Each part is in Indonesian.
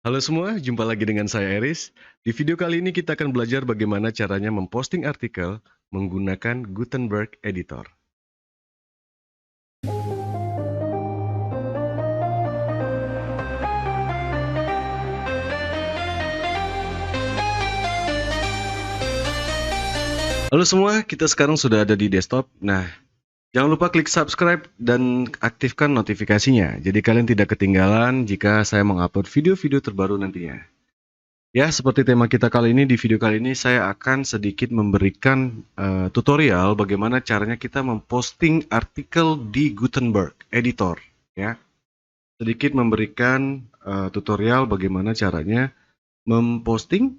Halo semua, jumpa lagi dengan saya Eris. Di video kali ini kita akan belajar bagaimana caranya memposting artikel menggunakan Gutenberg Editor. Halo semua, kita sekarang sudah ada di desktop. Nah, jangan lupa klik subscribe dan aktifkan notifikasinya. Jadi kalian tidak ketinggalan jika saya mengupload video-video terbaru nantinya. Ya, seperti tema kita kali ini, di video kali ini saya akan sedikit memberikan tutorial bagaimana caranya kita memposting artikel di Gutenberg Editor. Ya, sedikit memberikan tutorial bagaimana caranya memposting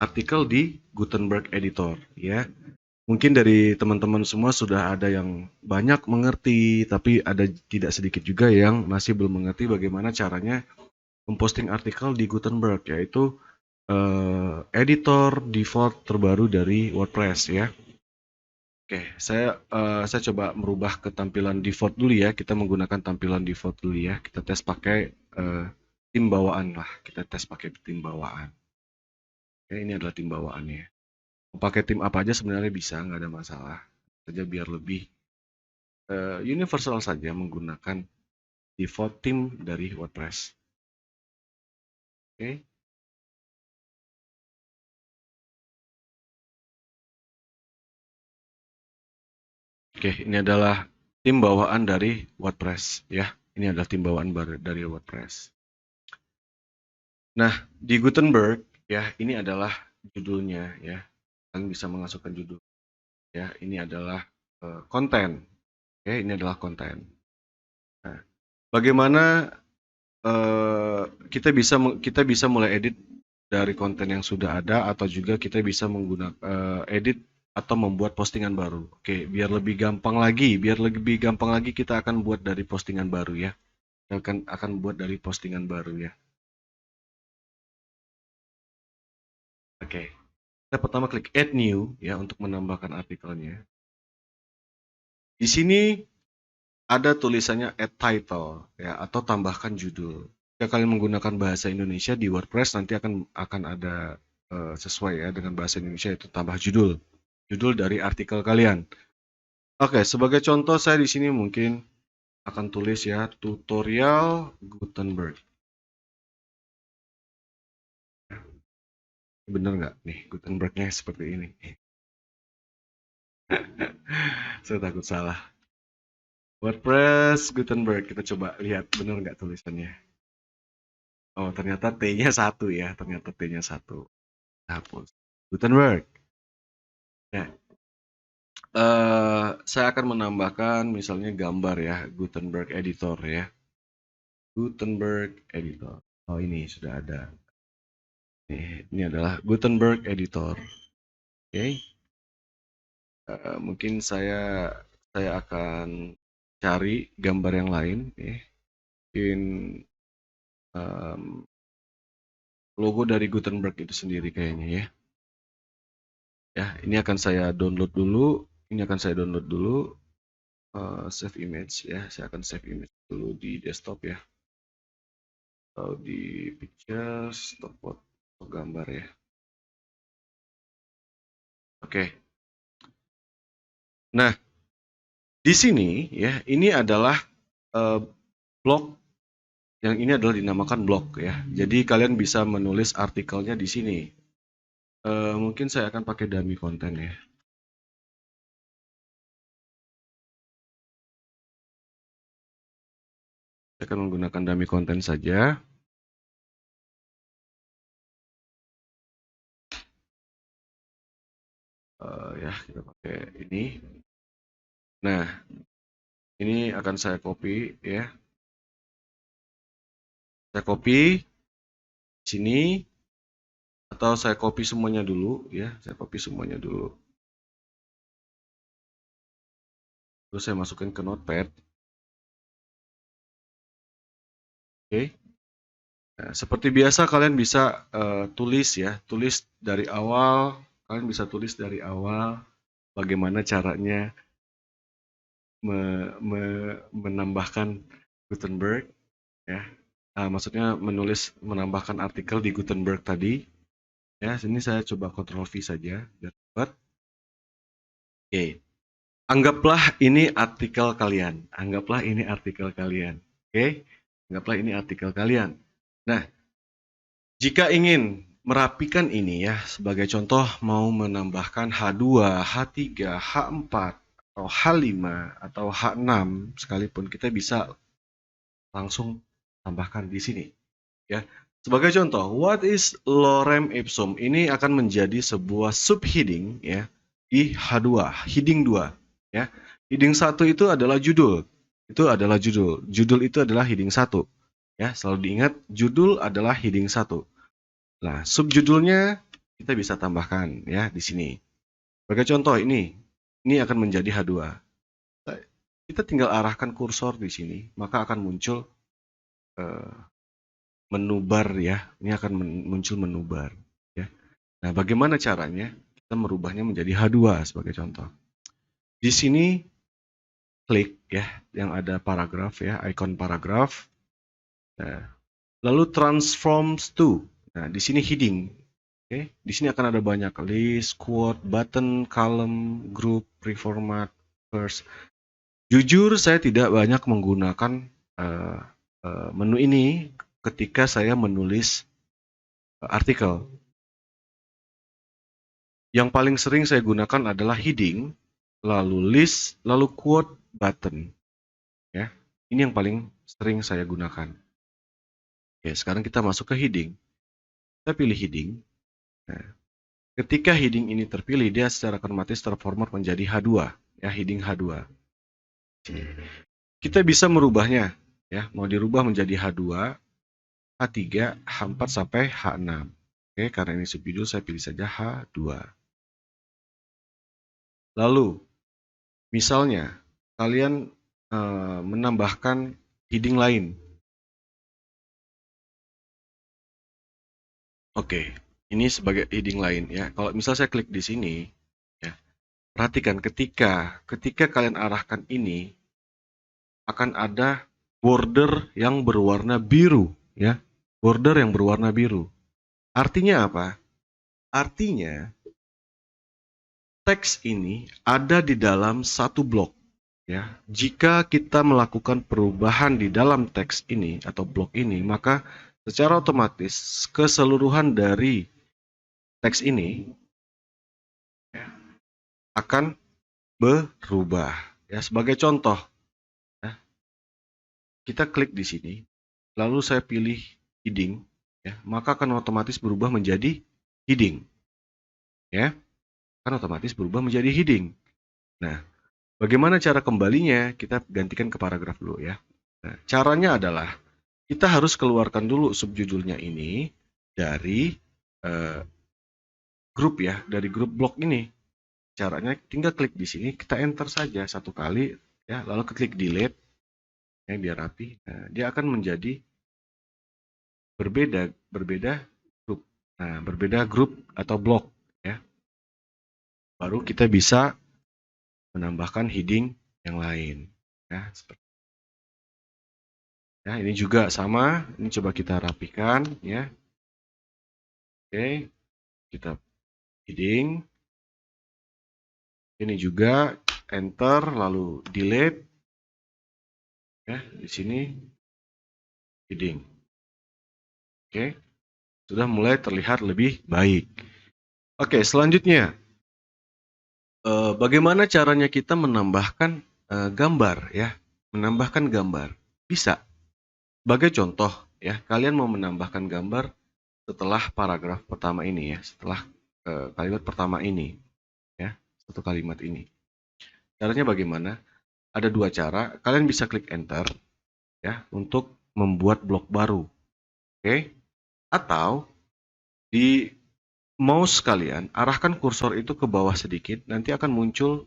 artikel di Gutenberg Editor. Ya, mungkin dari teman-teman semua sudah ada yang banyak mengerti, tapi ada tidak sedikit juga yang masih belum mengerti bagaimana caranya memposting artikel di Gutenberg, yaitu editor default terbaru dari WordPress ya. Oke, saya coba merubah ke tampilan default dulu ya. Kita menggunakan tampilan default dulu ya. Kita tes pakai tim bawaan lah. Kita tes pakai tim bawaan. Oke, ini adalah tim bawaannya. Mau pakai tim apa aja sebenarnya bisa, nggak ada masalah. Saja biar lebih universal saja menggunakan default tim dari WordPress. Oke. Oke, ini adalah tim bawaan dari WordPress ya. Ini adalah tim bawaan dari WordPress. Nah, di Gutenberg ya, ini adalah judulnya ya. Kalian bisa memasukkan judul ya. Ini adalah konten. Oke, ini adalah konten. Nah, bagaimana kita bisa mulai edit dari konten yang sudah ada, atau juga kita bisa menggunakan edit atau membuat postingan baru. Oke, biar lebih gampang lagi, kita akan buat dari postingan baru ya. Kita akan buat dari postingan baru ya. Oke, kita pertama klik Add New ya untuk menambahkan artikelnya. Di sini ada tulisannya Add Title ya, atau tambahkan judul. Jika kalian menggunakan bahasa Indonesia di WordPress, nanti akan ada sesuai ya dengan bahasa Indonesia, itu tambah judul dari artikel kalian. Oke, sebagai contoh saya di sini mungkin akan tulis ya tutorial Gutenberg. Bener nggak nih Gutenbergnya seperti ini? Saya takut salah. WordPress Gutenberg, kita coba lihat bener nggak tulisannya. Oh, ternyata T-nya satu ya, ternyata T-nya satu. Hapus. Gutenberg. Ya. Saya akan menambahkan misalnya gambar ya, Gutenberg Editor ya. Gutenberg Editor. Oh, ini sudah ada. Ini adalah Gutenberg Editor. Oke. Mungkin saya akan cari gambar yang lain ya. Mungkin logo dari Gutenberg itu sendiri kayaknya ya. Ya, ini akan saya download dulu. Save image ya. Saya akan save image dulu di desktop ya. Atau di pictures, stopboard, atau gambar ya. Oke. Nah, di sini ya, ini adalah blog. Yang ini adalah dinamakan blog ya. Jadi kalian bisa menulis artikelnya di sini. Mungkin saya akan pakai dummy konten ya. Saya akan menggunakan dummy konten saja. Ya, kita pakai ini. Nah, ini akan saya copy ya. Saya copy sini, atau saya copy semuanya dulu ya. Saya copy semuanya dulu. Terus saya masukin ke Notepad. Oke. Nah, seperti biasa kalian bisa tulis ya, dari awal. Kalian bisa tulis dari awal bagaimana caranya menambahkan Gutenberg ya. maksudnya menambahkan artikel di Gutenberg tadi. Ya, sini saya coba Ctrl V saja biar cepat. Oke. Anggaplah ini artikel kalian. Anggaplah ini artikel kalian. Oke. Anggaplah ini artikel kalian. Nah, jika ingin merapikan ini ya, sebagai contoh mau menambahkan H2, H3, H4, atau H5, atau H6 sekalipun, kita bisa langsung tambahkan di sini. Ya, sebagai contoh, what is lorem ipsum? Ini akan menjadi sebuah subheading ya di H2, heading 2 ya. Heading 1 itu adalah judul. Itu adalah judul. Judul itu adalah heading 1. Ya, selalu diingat judul adalah heading 1. Nah, subjudulnya kita bisa tambahkan ya di sini. Sebagai contoh ini akan menjadi H2. Kita tinggal arahkan kursor di sini, maka akan muncul menu bar ya. Ini akan muncul menu bar ya. Nah, bagaimana caranya? Kita merubahnya menjadi H2 sebagai contoh. Di sini klik ya yang ada paragraf ya, ikon paragraf. Nah, lalu transforms to. Nah, di sini heading. Oke, di sini akan ada banyak list, quote, button, column, group, reformat, verse. Jujur saya tidak banyak menggunakan menu ini ketika saya menulis artikel. Yang paling sering saya gunakan adalah heading, lalu list, lalu quote, button. Ya, ini yang paling sering saya gunakan. Oke, sekarang kita masuk ke heading. Kita pilih heading. Nah, ketika heading ini terpilih, dia secara otomatis terformat menjadi H2, ya, heading H2. Kita bisa merubahnya, ya, mau dirubah menjadi H2, H3, H4 sampai H6. Oke, karena ini subjudul saya pilih saja H2. Lalu, misalnya kalian menambahkan heading lain. Oke, ini sebagai heading lain ya. Kalau misal saya klik di sini, ya, perhatikan ketika kalian arahkan ini akan ada border yang berwarna biru, ya, border yang berwarna biru. Artinya apa? Artinya teks ini ada di dalam satu blok, ya. Jika kita melakukan perubahan di dalam teks ini atau blok ini, maka secara otomatis keseluruhan dari teks ini akan berubah. Ya, sebagai contoh, ya, kita klik di sini, lalu saya pilih heading, ya, maka akan otomatis berubah menjadi heading, ya, akan otomatis berubah menjadi heading. Nah, bagaimana cara kembalinya? Kita gantikan ke paragraf dulu ya. Nah, caranya adalah kita harus keluarkan dulu subjudulnya ini dari grup ya, dari grup blok ini. Caranya tinggal klik di sini, kita enter saja satu kali ya, lalu klik delete ya biar rapi. Nah, dia akan menjadi berbeda grup. Nah, berbeda grup atau blok ya. Baru kita bisa menambahkan heading yang lain ya, seperti ya, ini juga sama. Ini coba kita rapikan ya. Oke, kita heading. Ini juga enter lalu delete. Ya, di sini heading. Oke, sudah mulai terlihat lebih baik. Oke, selanjutnya bagaimana caranya kita menambahkan gambar ya? Menambahkan gambar. Bisa. Sebagai contoh ya, kalian mau menambahkan gambar setelah paragraf pertama ini ya, setelah kalimat pertama ini ya, satu kalimat ini. Caranya bagaimana? Ada dua cara. Kalian bisa klik enter ya untuk membuat blok baru. Oke? Atau di mouse kalian arahkan kursor itu ke bawah sedikit, nanti akan muncul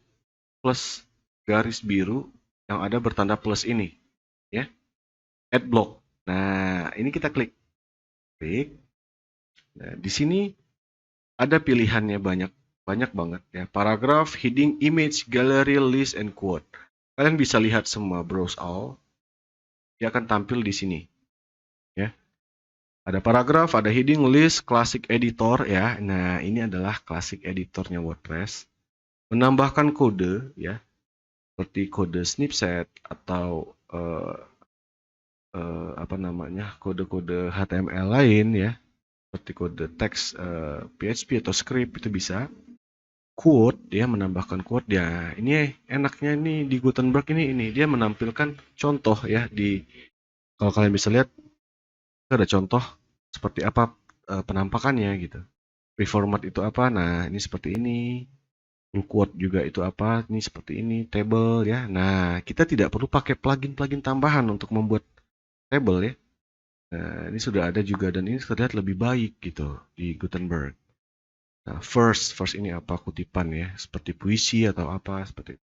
plus garis biru yang ada bertanda plus ini ya. Add block. Nah, ini kita klik. Nah, di sini ada pilihannya banyak banget ya. Paragraf, heading, image, gallery, list, and quote. Kalian bisa lihat semua, browse all. Dia akan tampil di sini. Ya. Ada paragraf, ada heading, list, classic editor ya. Nah, ini adalah classic editornya WordPress. Menambahkan kode ya, seperti kode snipset atau apa namanya, kode-kode HTML lain ya, seperti kode teks PHP atau script itu bisa. Quote, dia menambahkan quote ya. Ini enaknya nih di Gutenberg ini dia menampilkan contoh ya di, kalau kalian bisa lihat ada contoh seperti apa penampakannya gitu. Reformat itu apa? Nah, ini seperti ini. Full quote juga itu apa? Ini seperti ini, table ya. Nah, kita tidak perlu pakai plugin-plugin tambahan untuk membuat table ya. Nah, ini sudah ada juga dan ini terlihat lebih baik gitu di Gutenberg. Nah, first ini apa? Kutipan ya, seperti puisi atau apa seperti itu.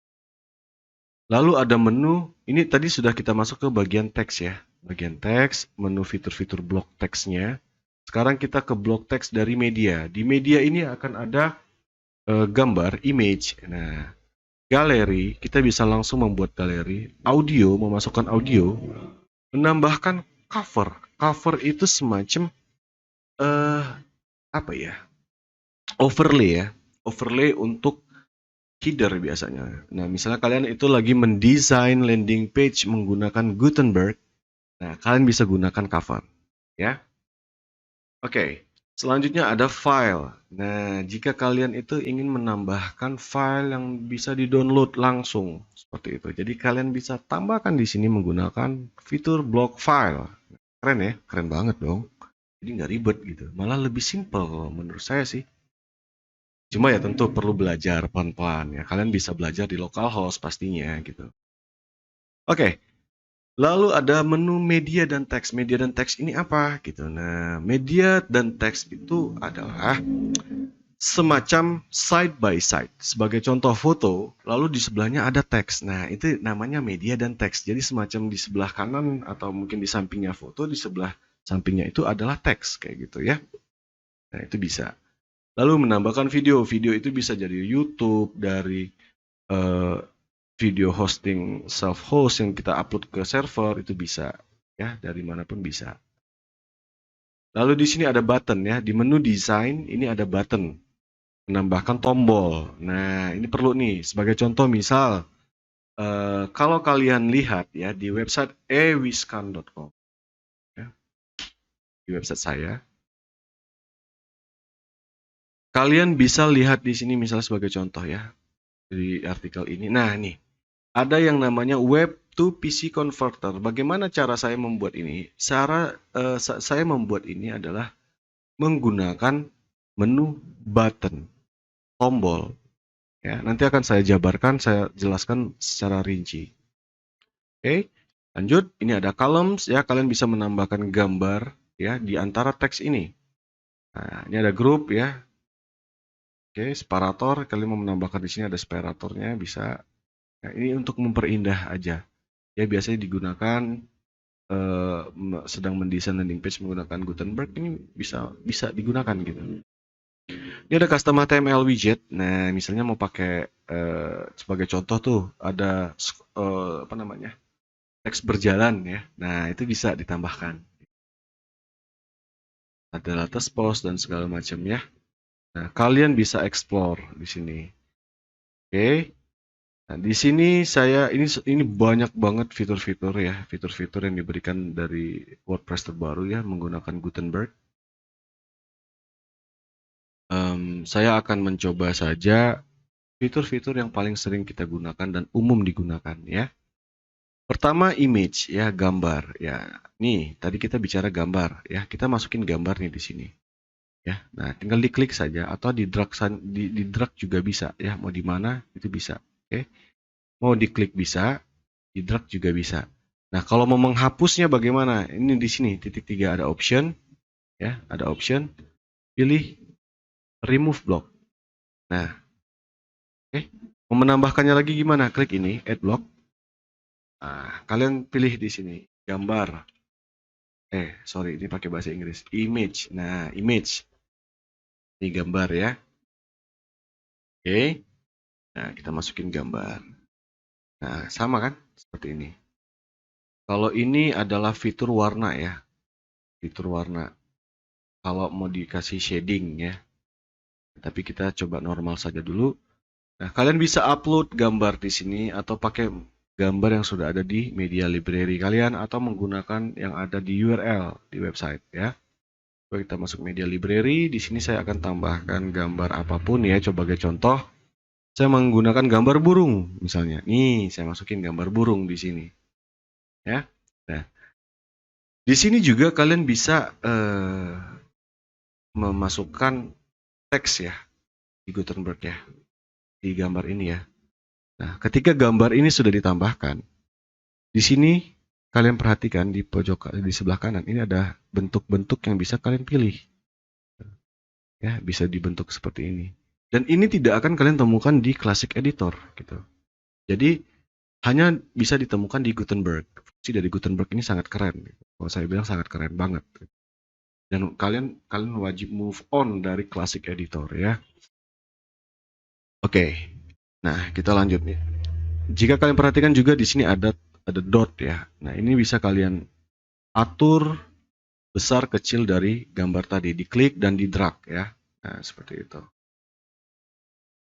Lalu ada menu, ini tadi sudah kita masuk ke bagian teks ya. Bagian teks, menu fitur-fitur blok teksnya. Sekarang kita ke blok teks dari media. Di media ini akan ada gambar, image. Nah, galeri, kita bisa langsung membuat galeri. Audio, memasukkan audio. Menambahkan cover. Cover itu semacam apa ya? Overlay ya. Overlay untuk header biasanya. Nah, misalnya kalian itu lagi mendesain landing page menggunakan Gutenberg, nah kalian bisa gunakan cover, ya. Oke, selanjutnya ada file. Nah, jika kalian itu ingin menambahkan file yang bisa di-download langsung, seperti itu. Jadi kalian bisa tambahkan di sini menggunakan fitur block file. Keren ya, keren banget dong. Jadi nggak ribet gitu, malah lebih simple kalau menurut saya sih. Cuma ya tentu perlu belajar pelan-pelan ya. Kalian bisa belajar di localhost pastinya gitu. Oke, lalu ada menu media dan teks. Media dan teks ini apa gitu. Nah, media dan teks itu adalah semacam side by side. Sebagai contoh foto, lalu di sebelahnya ada teks. Nah, itu namanya media dan teks. Jadi semacam di sebelah kanan atau mungkin di sampingnya foto, di sebelah sampingnya itu adalah teks kayak gitu ya. Nah, itu bisa. Lalu menambahkan video. Video itu bisa jadi YouTube, dari video hosting self-host yang kita upload ke server, itu bisa. Ya, dari manapun bisa. Lalu di sini ada button ya. Di menu desain, ini ada button. Menambahkan tombol. Nah, ini perlu nih. Sebagai contoh misal, kalau kalian lihat ya di website ewiscan.com. Ya, di website saya. Kalian bisa lihat di sini misalnya sebagai contoh ya. Di artikel ini. Nah, nih. Ada yang namanya web to PC converter. Bagaimana cara saya membuat ini? Saya membuat ini adalah menggunakan menu button, tombol. Ya, nanti akan saya jabarkan, saya jelaskan secara rinci. Oke, lanjut. Ini ada columns ya, kalian bisa menambahkan gambar ya di antara teks ini. Nah, ini ada grup ya. Oke, separator, kalian mau menambahkan di sini ada separatornya bisa. Nah, ini untuk memperindah aja. Ya, biasanya digunakan sedang mendesain landing page menggunakan Gutenberg, ini bisa digunakan gitu. Ini ada custom HTML widget. Nah, misalnya mau pakai sebagai contoh tuh ada apa namanya, teks berjalan ya. Nah, itu bisa ditambahkan. Ada latest post dan segala macam ya. Nah, kalian bisa explore di sini. Oke. Nah, di sini ini banyak banget fitur-fitur ya, fitur-fitur yang diberikan dari WordPress terbaru ya menggunakan Gutenberg. Saya akan mencoba saja fitur-fitur yang paling sering kita gunakan dan umum digunakan ya. Pertama image ya, gambar ya. Nih, tadi kita bicara gambar ya. Kita masukin gambar nih di sini. Ya. Nah, tinggal diklik saja atau di drag juga bisa ya. Mau di mana itu bisa. Oke. Mau diklik bisa, di drag juga bisa. Nah, kalau mau menghapusnya bagaimana? Ini di sini titik 3 ada option ya, ada option. Pilih remove block. Nah, oke. Mau menambahkannya lagi gimana? Klik ini, add block. Nah, kalian pilih di sini, gambar. Sorry, ini pakai bahasa Inggris. Image. Nah, image. Ini gambar ya. Oke. Nah, kita masukin gambar. Nah, sama kan? Seperti ini. Kalau ini adalah fitur warna ya. Fitur warna. kalau mau dikasih shading ya. Tapi kita coba normal saja dulu. Nah, kalian bisa upload gambar di sini atau pakai gambar yang sudah ada di media library kalian atau menggunakan yang ada di URL di website ya. Coba kita masuk media library. Di sini saya akan tambahkan gambar apapun ya. Coba sebagai contoh, saya menggunakan gambar burung misalnya. Nih, saya masukin gambar burung di sini. Ya. Nah, di sini juga kalian bisa memasukkan teks ya di Gutenberg ya, di gambar ini ya. Nah, ketika gambar ini sudah ditambahkan, di sini kalian perhatikan di pojok di sebelah kanan ini ada bentuk-bentuk yang bisa kalian pilih. Ya, bisa dibentuk seperti ini. Dan ini tidak akan kalian temukan di Classic Editor gitu. Jadi hanya bisa ditemukan di Gutenberg. Fungsi dari Gutenberg ini sangat keren. Kalau saya bilang sangat keren banget. Dan kalian wajib move on dari Classic Editor ya. Oke. Nah, kita lanjut nih. Jika kalian perhatikan juga di sini ada dot ya. Nah, ini bisa kalian atur besar kecil dari gambar tadi, diklik dan di drag ya. Nah, seperti itu.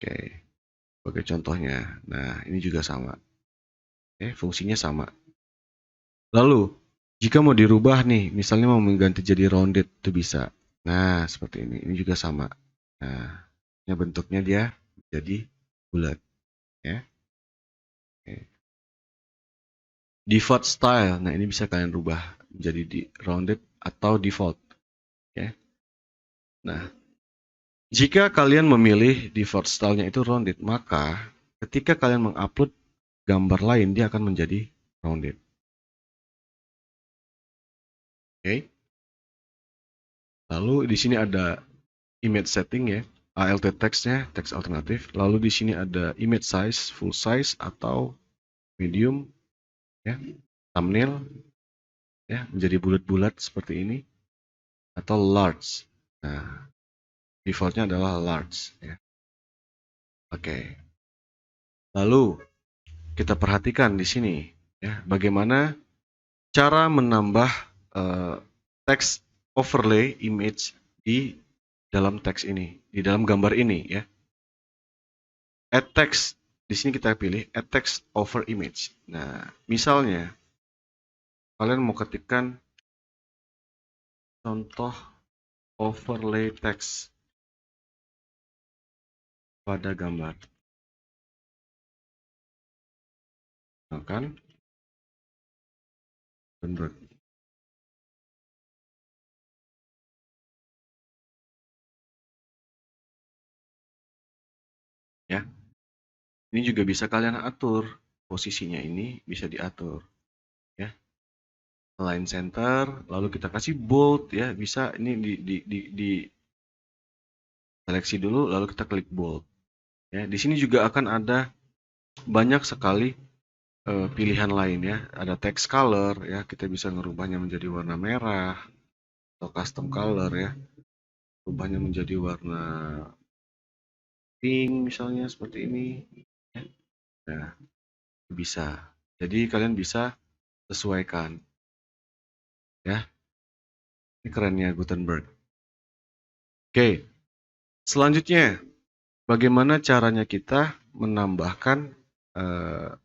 Oke. Sebagai contohnya. Nah, ini juga sama. Oke, fungsinya sama. Lalu, jika mau dirubah nih, misalnya mau mengganti jadi rounded itu bisa. Nah, seperti ini. Ini juga sama. Nah, ini bentuknya dia jadi bulat ya. Oke. Default style. Nah, ini bisa kalian rubah menjadi di rounded atau default ya. Nah, jika kalian memilih default style-nya itu rounded, maka ketika kalian mengupload gambar lain dia akan menjadi rounded. Oke. Lalu di sini ada image setting ya, alt text-nya, text alternatif. Lalu di sini ada image size, full size atau medium ya, thumbnail ya, menjadi bulat-bulat seperti ini atau large. Nah, defaultnya adalah large ya. Oke. Lalu kita perhatikan di sini ya, bagaimana cara menambah teks overlay image di dalam teks ini, di dalam gambar ini ya. Add text, di sini kita pilih add text over image. Nah, misalnya kalian mau ketikkan contoh overlay text pada gambar. Kan? Convert. Ya. Ini juga bisa kalian atur. Posisinya ini bisa diatur. Ya. Align center, lalu kita kasih bold ya, bisa ini di seleksi dulu lalu kita klik bold. Ya, di sini juga akan ada banyak sekali pilihan lain ya. Ada text color ya, kita bisa ngerubahnya menjadi warna merah atau custom color ya. Rubahnya menjadi warna pink misalnya seperti ini. Nah, bisa. Jadi kalian bisa sesuaikan. Ya. Ini kerennya Gutenberg. Oke. Selanjutnya, bagaimana caranya kita menambahkan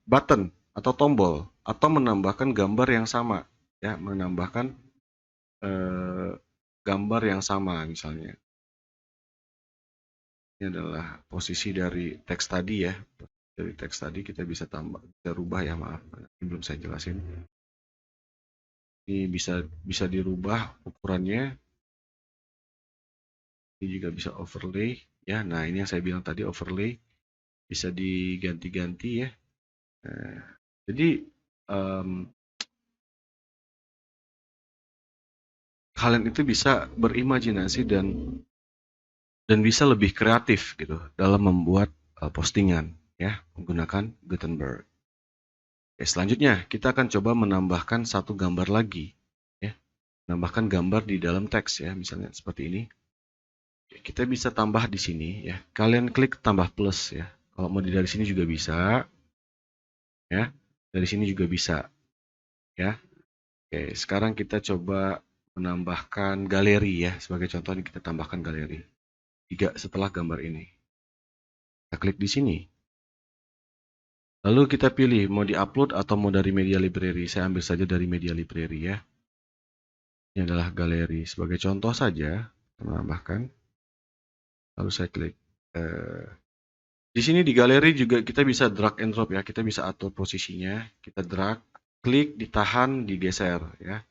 button atau tombol atau menambahkan gambar yang sama ya, menambahkan gambar yang sama misalnya. Ini adalah posisi dari teks tadi ya. Dari teks tadi kita bisa tambah, bisa rubah ya, maaf. Ini belum saya jelasin. Ini bisa dirubah ukurannya. Ini juga bisa overlay ya. Nah, ini yang saya bilang tadi overlay bisa diganti-ganti ya. Nah, jadi kalian itu bisa berimajinasi dan bisa lebih kreatif gitu dalam membuat postingan ya menggunakan Gutenberg. Oke, selanjutnya kita akan coba menambahkan satu gambar lagi ya. Menambahkan gambar di dalam teks ya, misalnya seperti ini. Kita bisa tambah di sini ya. Kalian klik tambah plus ya. Kalau mau dari sini juga bisa ya. Dari sini juga bisa ya. Oke, sekarang kita coba menambahkan galeri ya. Sebagai contoh ini kita tambahkan galeri 3 setelah gambar ini. Kita klik di sini. Lalu kita pilih mau di-upload atau mau dari media library. Saya ambil saja dari media library ya. Ini adalah galeri. Sebagai contoh saja, kita menambahkan. Lalu saya klik. Di sini di galeri juga kita bisa drag and drop ya. Kita bisa atur posisinya. Kita drag, klik, ditahan, digeser ya.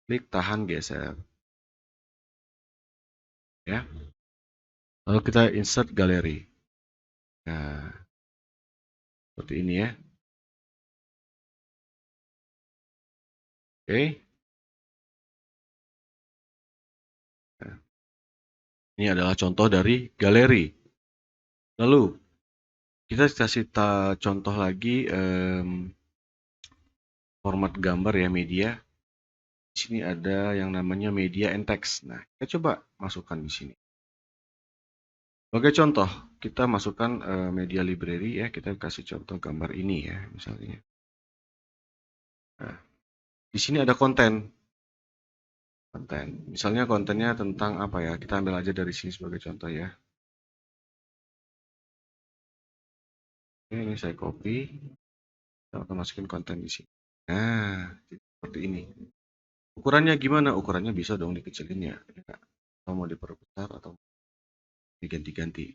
Klik, tahan, geser. Ya. Lalu kita insert galeri. Nah, seperti ini ya. Oke. Nah, ini adalah contoh dari galeri. Lalu kita kasih contoh lagi format gambar ya, media. Di sini ada yang namanya media and text. Nah, kita coba masukkan di sini. Sebagai contoh, kita masukkan media library ya. Kita kasih contoh gambar ini ya, misalnya. Nah, di sini ada konten. Misalnya kontennya tentang apa ya? Kita ambil aja dari sini sebagai contoh ya. Oke, ini saya copy. Kita masukin konten di sini. Nah, seperti ini. Ukurannya gimana? Ukurannya bisa dong dikecilin ya. Atau mau diperbesar atau diganti-ganti.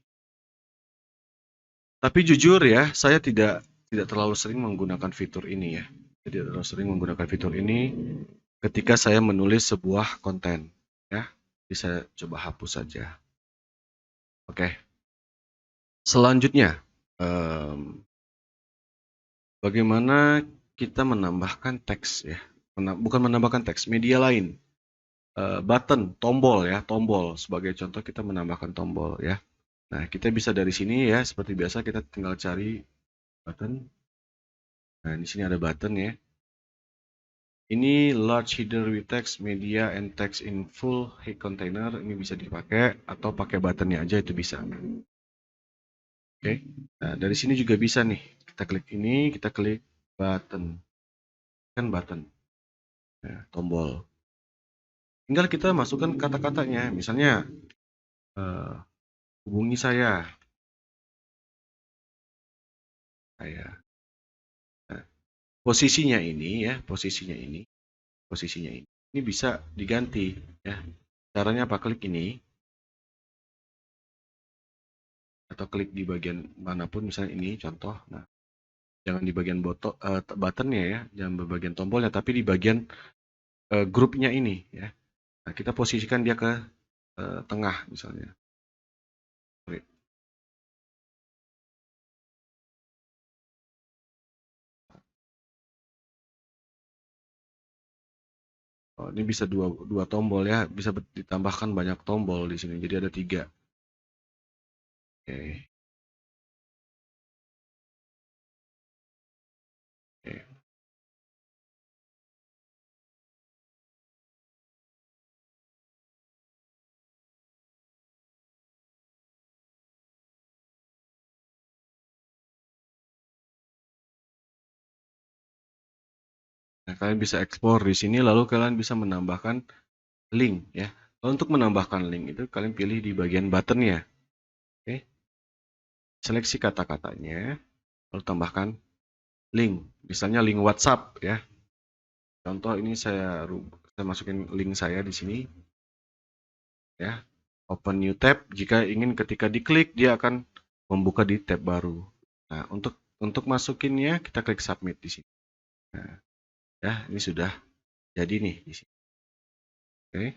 Tapi jujur ya, saya tidak terlalu sering menggunakan fitur ini ya. Tidak terlalu sering menggunakan fitur ini ketika saya menulis sebuah konten ya. Jadi saya coba hapus saja. Oke. Selanjutnya, bagaimana kita menambahkan teks ya? Bukan menambahkan teks, media lain. Button, tombol ya, tombol. Sebagai contoh kita menambahkan tombol ya. Nah, kita bisa dari sini ya, seperti biasa kita tinggal cari button. Nah, di sini ada button ya. Ini large header with text, media and text in full height container. Ini bisa dipakai atau pakai buttonnya aja itu bisa. Oke. Nah, dari sini juga bisa nih. Kita klik ini, kita klik button. Kan button. Nah, tombol. Tinggal kita masukkan kata-katanya. Misalnya hubungi saya. Nah, posisinya ini ya, posisinya ini bisa diganti ya. Caranya apa? Klik ini atau klik di bagian manapun, misalnya ini contoh. Nah, jangan di bagian buttonnya ya, jangan di bagian tombolnya, tapi di bagian grupnya ini ya. Nah, kita posisikan dia ke tengah misalnya. Oh, ini bisa dua tombol ya, bisa ditambahkan banyak tombol di sini. Jadi ada 3. Oke. Oke. Nah, kalian bisa ekspor di sini, lalu kalian bisa menambahkan link ya. Lalu untuk menambahkan link itu kalian pilih di bagian buttonnya. Oke. Seleksi kata-katanya, lalu tambahkan link. Misalnya link WhatsApp ya. Contoh ini saya masukin link saya di sini. Ya. Open new tab. Jika ingin ketika diklik dia akan membuka di tab baru. Nah, untuk masukinnya kita klik submit di sini. Nah, ya, ini sudah jadi nih di sini. Oke.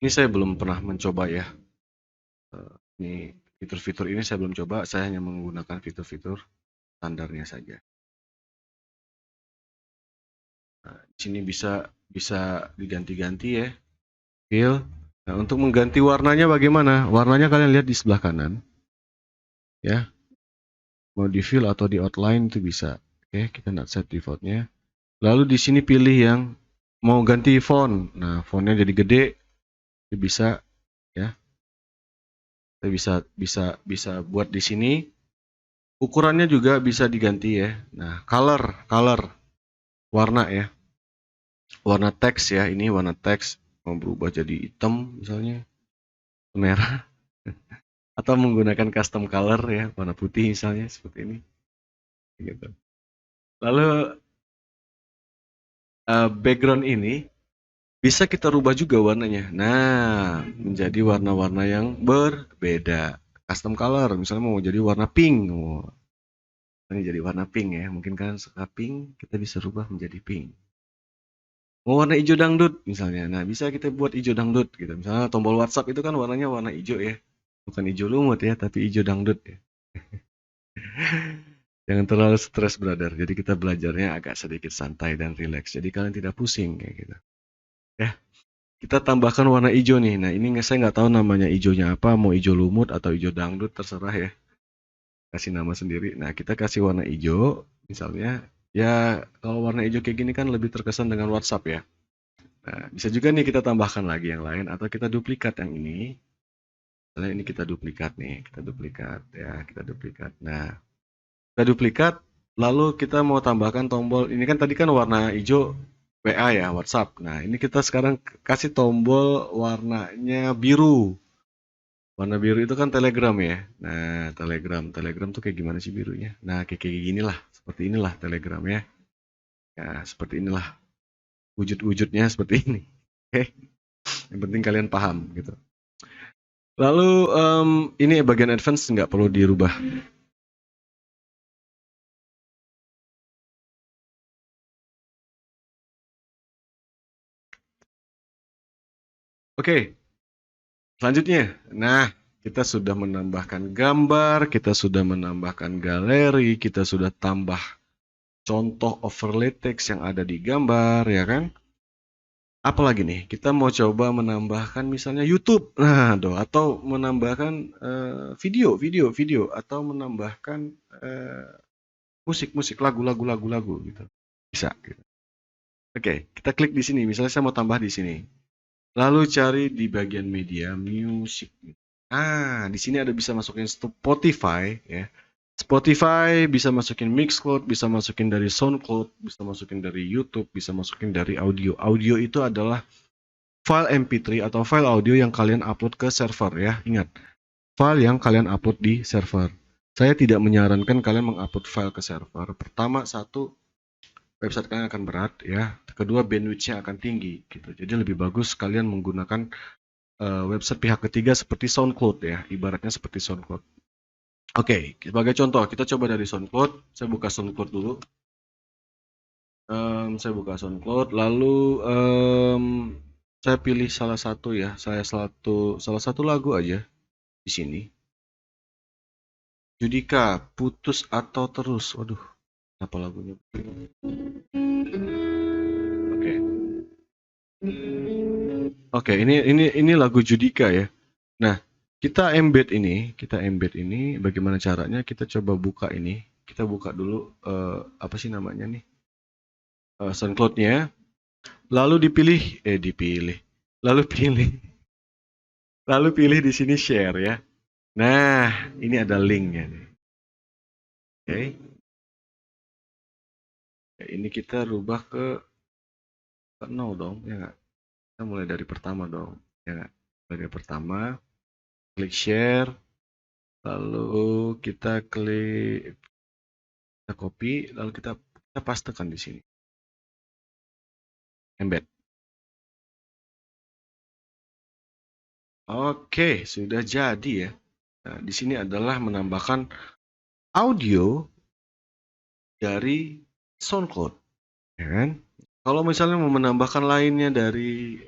Ini saya belum pernah mencoba ya. Ini fitur-fitur ini saya belum coba, saya hanya menggunakan fitur-fitur standarnya saja. Nah, di sini bisa diganti-ganti ya. Fill. Nah, untuk mengganti warnanya bagaimana? Warnanya kalian lihat di sebelah kanan. Ya. Mau di fill atau di outline itu bisa. Oke, kita not set defaultnya. Lalu di sini pilih yang mau ganti font. Nah, fontnya jadi gede. Itu bisa ya. Kita bisa buat di sini. Ukurannya juga bisa diganti ya. Nah, color warna ya. warna teks ya, ini warna teks mau berubah jadi hitam misalnya, merah, atau menggunakan custom color ya, warna putih misalnya seperti ini, gitu. Lalu background ini bisa kita rubah juga warnanya. Nah, menjadi warna-warna yang berbeda. Custom color, misalnya mau jadi warna pink. Oh, ini jadi warna pink ya. Mungkin kan suka pink, kita bisa rubah menjadi pink. Mau warna hijau dangdut misalnya. Nah, bisa kita buat hijau dangdut gitu. Misalnya tombol WhatsApp itu kan warnanya warna hijau ya. Bukan hijau lumut ya, tapi hijau dangdut ya. Jangan terlalu stres, brother. Jadi kita belajarnya agak sedikit santai dan rileks. Jadi kalian tidak pusing kayak gitu. Ya. Kita tambahkan warna hijau nih. Nah, ini saya nggak tahu namanya hijaunya apa, mau hijau lumut atau hijau dangdut, terserah ya. Kasih nama sendiri. Nah, kita kasih warna hijau, misalnya. Ya, kalau warna hijau kayak gini kan lebih terkesan dengan WhatsApp ya. Nah, bisa juga nih kita tambahkan lagi yang lain, atau kita duplikat yang ini. Misalnya ini kita duplikat nih, kita duplikat ya, kita duplikat. Nah, kita duplikat, lalu kita mau tambahkan tombol, ini kan tadi kan warna hijau WA ya, WhatsApp. Nah, ini kita sekarang kasih tombol warnanya biru. Warna biru itu kan Telegram ya. Nah, Telegram tuh kayak gimana sih birunya? Nah, kayak gini lah, seperti inilah Telegram ya. Ya, seperti inilah wujud-wujudnya seperti ini. Oke, yang penting kalian paham gitu. Lalu ini bagian advance nggak perlu dirubah. Oke, selanjutnya. Nah, kita sudah menambahkan gambar, kita sudah menambahkan galeri, kita sudah tambah contoh overlay text yang ada di gambar, ya kan? Apalagi nih, kita mau coba menambahkan misalnya YouTube, nah, atau menambahkan video, atau menambahkan musik, lagu gitu. Bisa. Gitu. Oke, kita klik di sini. Misalnya saya mau tambah di sini. Lalu cari di bagian media music. Ah, di sini ada bisa masukin Spotify ya. Spotify bisa masukin Mixcloud, bisa masukin dari SoundCloud, bisa masukin dari YouTube, bisa masukin dari audio. Audio itu adalah file MP3 atau file audio yang kalian upload ke server ya. Ingat, file yang kalian upload di server. Saya tidak menyarankan kalian mengupload file ke server. Pertama, satu, website kalian akan berat ya. Kedua, bandwidth-nya akan tinggi gitu. Jadi lebih bagus kalian menggunakan website pihak ketiga seperti SoundCloud ya. Ibaratnya seperti SoundCloud. Oke, sebagai contoh, kita coba dari SoundCloud. Saya buka SoundCloud dulu. Saya buka SoundCloud, lalu saya pilih salah satu ya. Salah satu lagu aja di sini. Judika, putus atau terus. Waduh, apa lagunya? Oke. Oke, ini lagu Judika ya. Nah, kita embed ini bagaimana caranya? Kita coba buka ini. Kita buka dulu apa sih namanya nih? SoundCloud-nya. Lalu dipilih. Lalu pilih. Lalu pilih di sini share ya. Nah, ini ada linknya nih. Oke. Ya, ini kita rubah ke 0 dong, ya nggak? Kita mulai dari pertama dong, ya nggak? Dari pertama, klik share, lalu kita copy, lalu kita pastekan di sini. Embed. Oke, sudah jadi ya. Nah, di sini adalah menambahkan audio dari SoundCloud, ya kan? Kalau misalnya mau menambahkan lainnya dari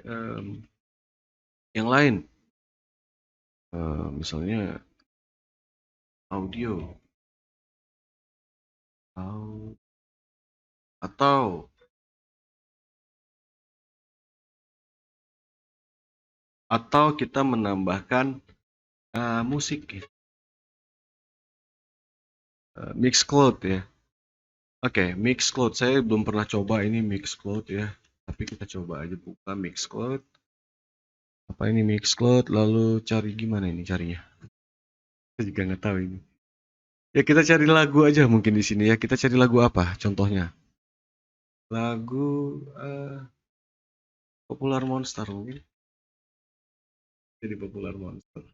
yang lain, misalnya audio, atau kita menambahkan musik, Mixcloud ya. Oke, Mixcloud. Saya belum pernah coba ini Mixcloud ya. Tapi kita coba aja buka Mixcloud. Apa ini Mixcloud? Lalu cari gimana ini carinya? Saya juga nggak tahu ini. Ya kita cari lagu aja mungkin di sini ya. Kita cari lagu apa? Contohnya lagu Popular Monster mungkin jadi Popular Monster.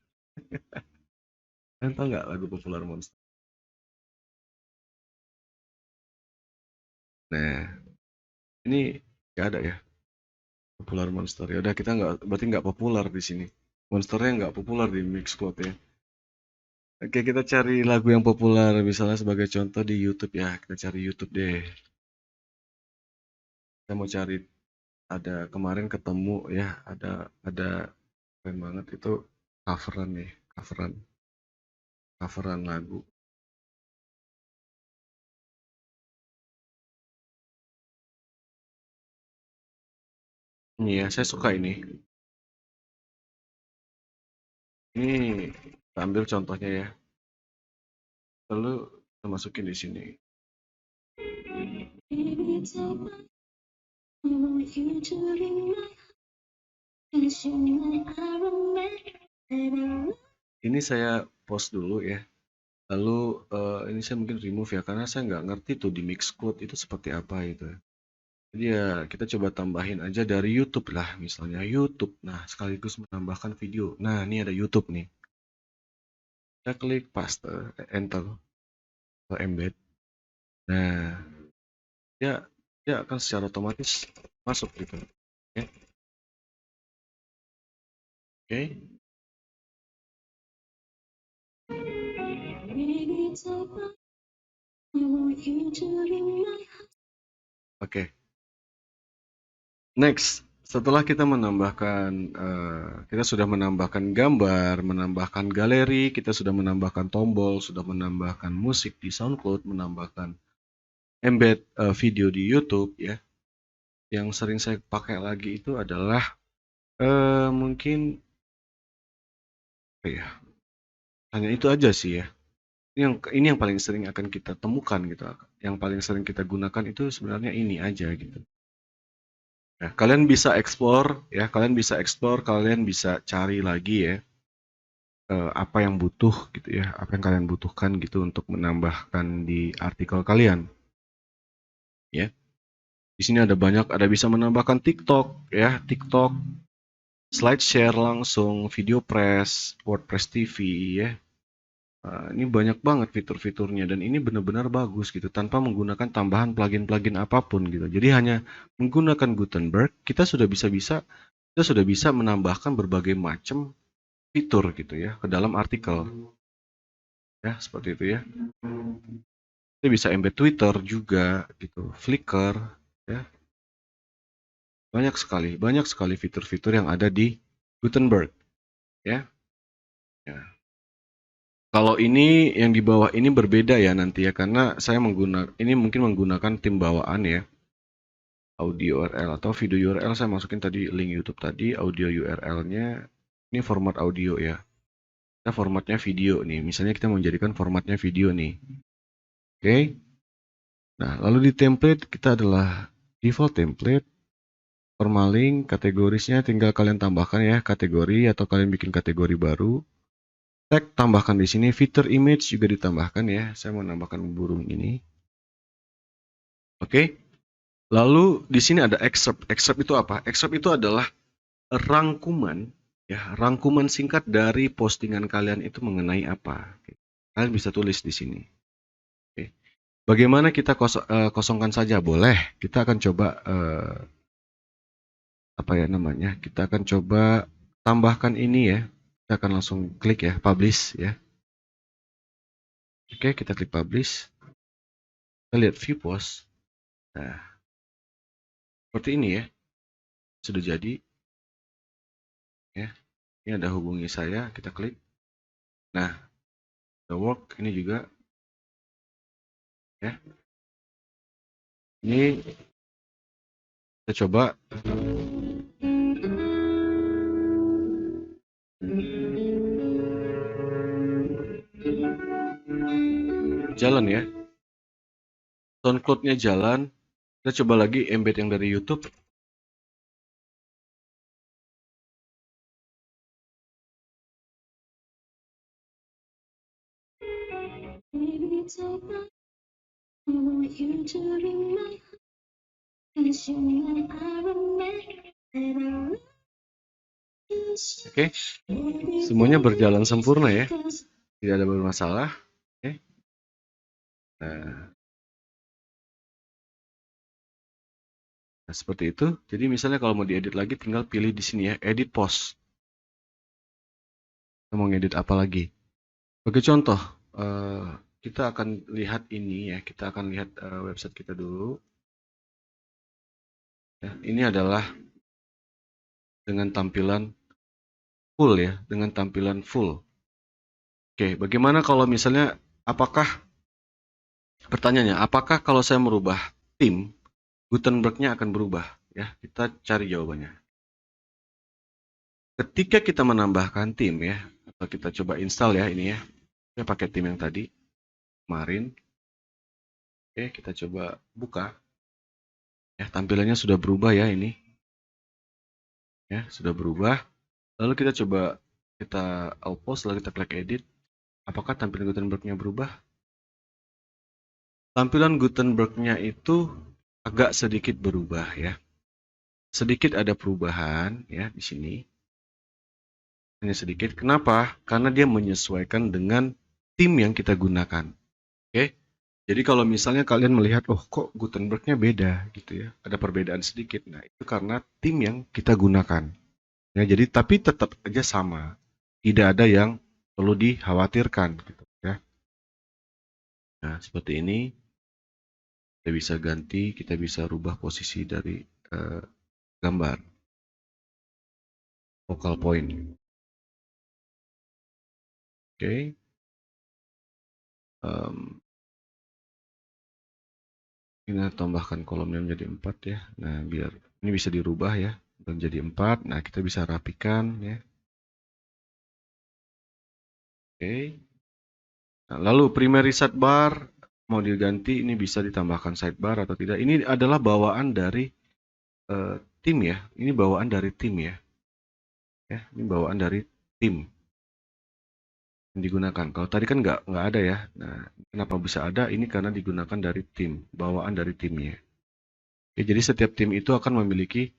Kalian tahu nggak lagu Popular Monster? Nah, ini nggak ada ya Popular Monster. Ya udah kita nggak, berarti nggak populer di sini. Monsternya nggak populer di Mixcloud ya. Oke, kita cari lagu yang populer, misalnya sebagai contoh di YouTube ya. Kita cari YouTube deh. Saya mau cari, ada kemarin ketemu ya, ada keren banget itu coveran nih, coveran lagu. Ini ya, saya suka ini. Ini kita ambil contohnya ya. Lalu kita masukin di sini. Ini saya post dulu ya. Lalu ini saya mungkin remove ya, karena saya nggak ngerti tuh di Mixcloud itu seperti apa itu. Jadi ya kita coba tambahin aja dari YouTube lah, misalnya YouTube. Nah, sekaligus menambahkan video. Nah, ini ada YouTube nih. Kita klik paste, enter, embed. Nah, ya dia akan secara otomatis masuk gitu. Oke. Oke. Oke. Next, setelah kita menambahkan, kita sudah menambahkan gambar, menambahkan galeri, kita sudah menambahkan tombol, sudah menambahkan musik di SoundCloud, menambahkan embed video di YouTube ya. Yang sering saya pakai lagi itu adalah mungkin ya, hanya itu aja sih ya. Ini yang paling sering akan kita temukan gitu. Yang paling sering kita gunakan itu sebenarnya ini aja gitu. Nah, kalian bisa explore ya, kalian bisa cari lagi ya, apa yang butuh gitu ya, apa yang kalian butuhkan gitu untuk menambahkan di artikel kalian. Ya. Di sini ada banyak, ada bisa menambahkan TikTok ya, TikTok, slide share langsung, video press, WordPress TV ya. Ini banyak banget fitur-fiturnya dan ini benar-benar bagus gitu tanpa menggunakan tambahan plugin-plugin apapun gitu. Jadi hanya menggunakan Gutenberg kita sudah bisa menambahkan berbagai macam fitur gitu ya ke dalam artikel. Ya, seperti itu ya. Kita bisa embed Twitter juga gitu, Flickr ya. Banyak sekali fitur-fitur yang ada di Gutenberg ya. Ya. Kalau ini yang di bawah ini berbeda ya nanti ya, karena saya ini mungkin menggunakan tim bawaan ya. Audio URL atau video URL saya masukin tadi link YouTube tadi, audio URL-nya ini format audio ya. Kita formatnya video nih. Misalnya kita menjadikan formatnya video nih. Oke. Nah, lalu di template kita adalah default template. Formatting, kategorisnya tinggal kalian tambahkan ya kategori atau kalian bikin kategori baru. Tag tambahkan di sini, fitur image juga ditambahkan ya. Saya mau nambahkan burung ini. Oke. Lalu di sini ada excerpt. Excerpt itu apa? Excerpt itu adalah rangkuman ya, rangkuman singkat dari postingan kalian itu mengenai apa. Kalian bisa tulis di sini. Oke. Bagaimana kita kosongkan saja? Boleh. Kita akan coba apa ya namanya? Kita akan coba tambahkan ini ya. Kita akan langsung klik ya, publish ya. Oke, kita klik publish. Kita lihat view post. Nah, seperti ini ya. Sudah jadi ya. Ini ada hubungi saya, kita klik. Nah, the work ini juga ya. Ini kita coba jalan ya. SoundCloud-nya jalan. Kita coba lagi embed yang dari YouTube. Oke, semuanya berjalan sempurna ya, tidak ada bermasalah. Oke, nah, seperti itu. Jadi misalnya kalau mau diedit lagi, tinggal pilih di sini ya, edit post. Kita mau ngedit apa lagi? Sebagai contoh, kita akan lihat ini ya, kita akan lihat website kita dulu. Ya, ini adalah dengan tampilan full ya, dengan tampilan full. Oke, bagaimana kalau misalnya, pertanyaannya, apakah kalau saya merubah tim, Gutenberg-nya akan berubah? Ya, kita cari jawabannya. Ketika kita menambahkan tim ya, atau kita coba install ya ini ya, saya pakai tim yang tadi kemarin. Oke, kita coba buka. Ya, tampilannya sudah berubah ya ini. Ya, sudah berubah. Lalu kita coba kita pause, lalu kita klik edit. Apakah tampilan Gutenberg-nya berubah? Tampilan Gutenberg-nya itu agak sedikit berubah ya. Sedikit ada perubahan ya di sini. Hanya sedikit. Kenapa? Karena dia menyesuaikan dengan tim yang kita gunakan. Oke. Jadi kalau misalnya kalian melihat, oh kok Gutenberg-nya beda gitu ya, ada perbedaan sedikit. Nah itu karena tim yang kita gunakan. Ya, jadi tapi tetap aja sama. Tidak ada yang perlu dikhawatirkan gitu ya. Nah, seperti ini kita bisa ganti, kita bisa rubah posisi dari gambar focal point. Oke. Ini tambahkan kolomnya menjadi 4 ya. Nah, biar ini bisa dirubah ya menjadi 4. Nah, kita bisa rapikan ya. Oke. Nah, lalu primary sidebar mau diganti, ini bisa ditambahkan sidebar atau tidak. Ini adalah bawaan dari tim ya. Ini bawaan dari tim ya. Ya, ini bawaan dari tim yang digunakan. Kalau tadi kan nggak ada ya. Nah, kenapa bisa ada? Ini karena digunakan dari tim, bawaan dari timnya. Oke, jadi setiap tim itu akan memiliki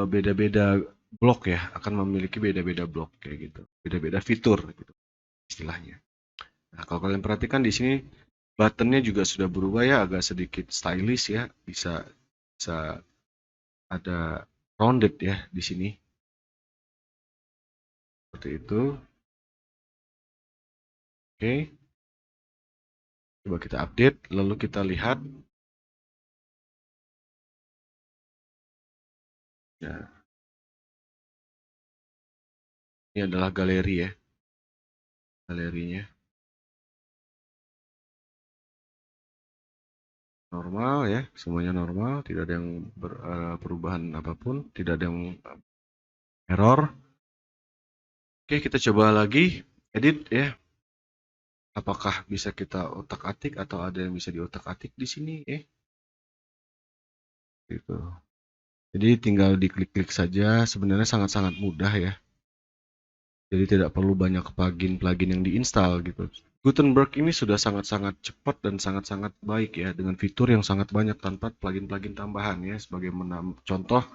beda-beda blok ya, akan memiliki beda-beda blok kayak gitu, beda-beda fitur gitu istilahnya. Nah, kalau kalian perhatikan di sini buttonnya juga sudah berubah ya, agak sedikit stylish ya, bisa bisa ada rounded ya di sini. Seperti itu. Oke. Coba kita update, lalu kita lihat. Ya, ini adalah galeri ya. Galerinya normal ya, semuanya normal, tidak ada yang perubahan apapun, tidak ada yang error. Oke, kita coba lagi edit ya. Apakah bisa kita otak-atik atau ada yang bisa diotak-atik di sini? Gitu. Jadi tinggal diklik-klik saja. Sebenarnya sangat-sangat mudah ya. Jadi tidak perlu banyak plugin-plugin yang diinstal gitu. Gutenberg ini sudah sangat-sangat cepat dan sangat-sangat baik ya, dengan fitur yang sangat banyak tanpa plugin-plugin tambahan ya. Sebagai contoh,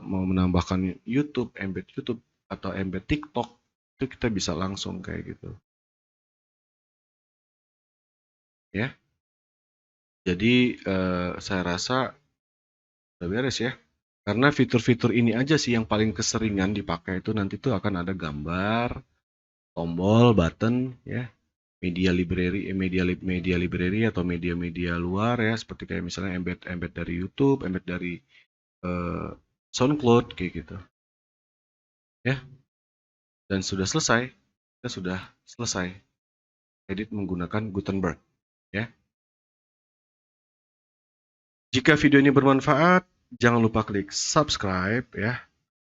mau menambahkan YouTube, embed YouTube atau embed TikTok, itu kita bisa langsung kayak gitu. Ya. Jadi saya rasa udah beres ya. Karena fitur-fitur ini aja sih yang paling keseringan dipakai, itu nanti tuh akan ada gambar, tombol, button ya, media library atau media-media luar ya, seperti kayak misalnya embed dari YouTube, embed dari SoundCloud kayak gitu. Ya. Dan sudah selesai. Kita sudah selesai edit menggunakan Gutenberg ya. Jika video ini bermanfaat, jangan lupa klik subscribe ya,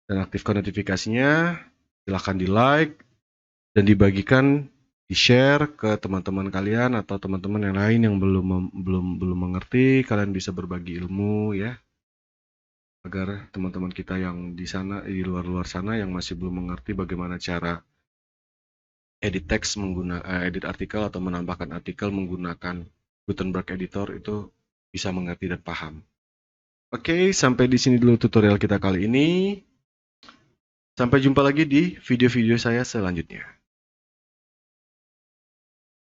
dan aktifkan notifikasinya. Silahkan di like dan dibagikan, di-share ke teman-teman kalian atau teman-teman yang lain yang belum mengerti. Kalian bisa berbagi ilmu ya, agar teman-teman kita yang di sana, di luar sana, yang masih belum mengerti bagaimana cara edit teks edit artikel atau menambahkan artikel menggunakan Gutenberg Editor, itu bisa mengerti dan paham. Oke, sampai di sini dulu tutorial kita kali ini. Sampai jumpa lagi di video-video saya selanjutnya.